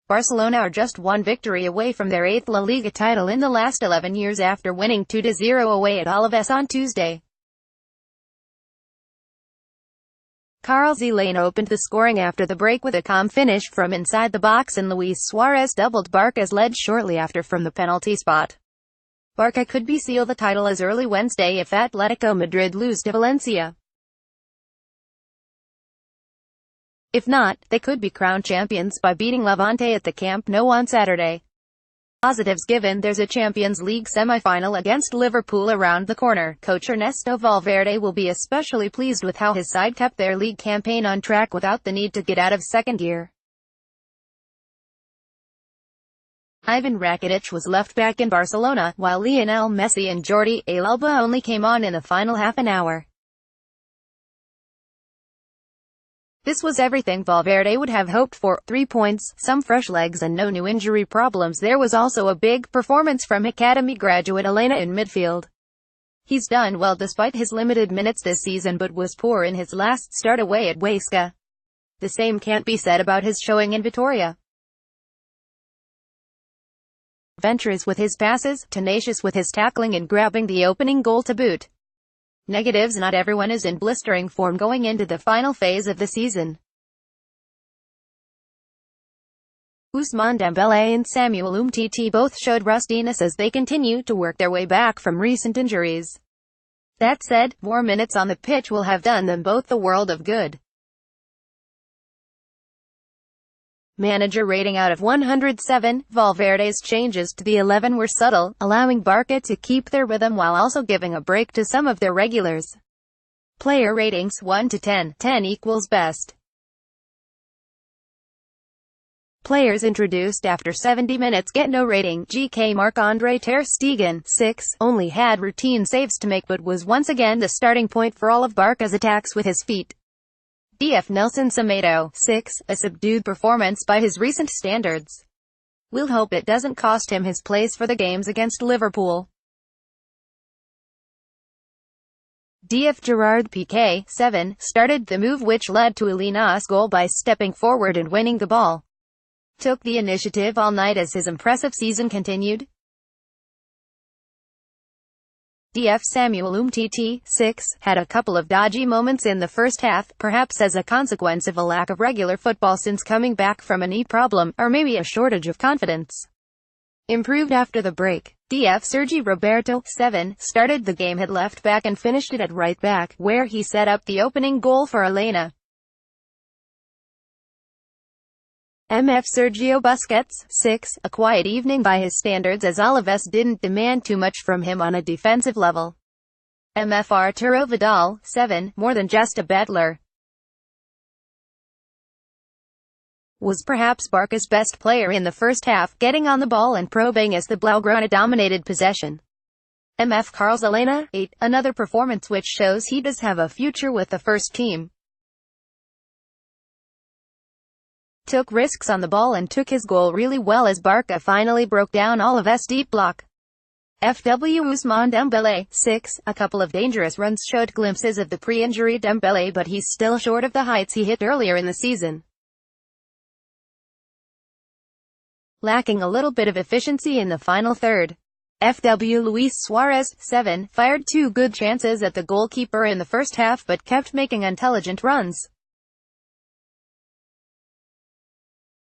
Barcelona are just one victory away from their 8th La Liga title in the last 11 years after winning 2-0 away at Alaves on Tuesday. Carles Alena opened the scoring after the break with a calm finish from inside the box, and Luis Suarez doubled Barca's lead shortly after from the penalty spot. Barca could be seal the title as early Wednesday if Atletico Madrid lose to Valencia. If not, they could be crowned champions by beating Levante at the Camp Nou on Saturday. Positives given there's a Champions League semi-final against Liverpool around the corner. Coach Ernesto Valverde will be especially pleased with how his side kept their league campaign on track without the need to get out of second gear. Ivan Rakitic was left back in Barcelona, while Lionel Messi and Jordi Alba only came on in the final half an hour. This was everything Valverde would have hoped for: 3 points, some fresh legs and no new injury problems. There was also a big performance from academy graduate Alena in midfield. He's done well despite his limited minutes this season, but was poor in his last start away at Huesca. The same can't be said about his showing in Vitoria. Venturous with his passes, tenacious with his tackling and grabbing the opening goal to boot. Negatives: not everyone is in blistering form going into the final phase of the season. Ousmane Dembélé and Samuel Umtiti both showed rustiness as they continue to work their way back from recent injuries. That said, more minutes on the pitch will have done them both the world of good. Manager rating out of 107, Valverde's changes to the 11 were subtle, allowing Barca to keep their rhythm while also giving a break to some of their regulars. Player ratings 1 to 10, 10 equals best. Players introduced after 70 minutes get no rating. GK Marc-Andre Ter Stegen, 6, only had routine saves to make but was once again the starting point for all of Barca's attacks with his feet. DF Nelson Semedo, 6, a subdued performance by his recent standards. We'll hope it doesn't cost him his place for the games against Liverpool. DF Gerard Piqué, 7, started the move which led to Alena's goal by stepping forward and winning the ball. Took the initiative all night as his impressive season continued. DF Samuel Umtiti, 6, had a couple of dodgy moments in the first half, perhaps as a consequence of a lack of regular football since coming back from a knee problem, or maybe a shortage of confidence. Improved after the break. DF Sergi Roberto, 7, started the game at left back and finished it at right back, where he set up the opening goal for Alena. MF Sergio Busquets, 6, a quiet evening by his standards as Alaves didn't demand too much from him on a defensive level. MF Arturo Vidal, 7, more than just a battler. Was perhaps Barca's best player in the first half, getting on the ball and probing as the Blaugrana dominated possession. MF Carles Alena, 8, another performance which shows he does have a future with the first team. Took risks on the ball and took his goal really well as Barca finally broke down Alaves' deep block. FW Ousmane Dembélé, 6, a couple of dangerous runs showed glimpses of the pre-injury Dembélé, but he's still short of the heights he hit earlier in the season. Lacking a little bit of efficiency in the final third. FW Luis Suarez, 7, fired 2 good chances at the goalkeeper in the first half but kept making intelligent runs.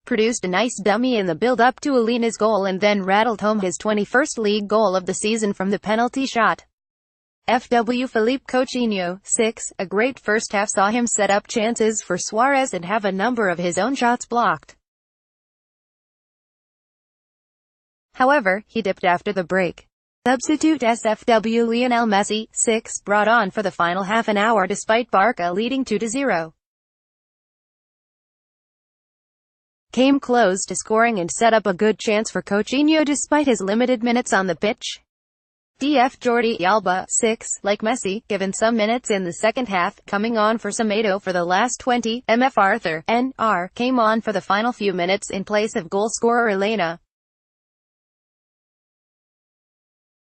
Produced a nice dummy in the build-up to Alena's goal and then rattled home his 21st league goal of the season from the penalty shot. FW Philippe Coutinho, 6, a great first half saw him set up chances for Suarez and have a number of his own shots blocked. However, he dipped after the break. Substitute SFW Lionel Messi, 6, brought on for the final half an hour despite Barca leading 2-0. Came close to scoring and set up a good chance for Coutinho despite his limited minutes on the pitch. DF Jordi Alba, 6, like Messi, given some minutes in the second half, coming on for Semedo for the last 20. MF Arthur N.R. came on for the final few minutes in place of goal scorer Alena.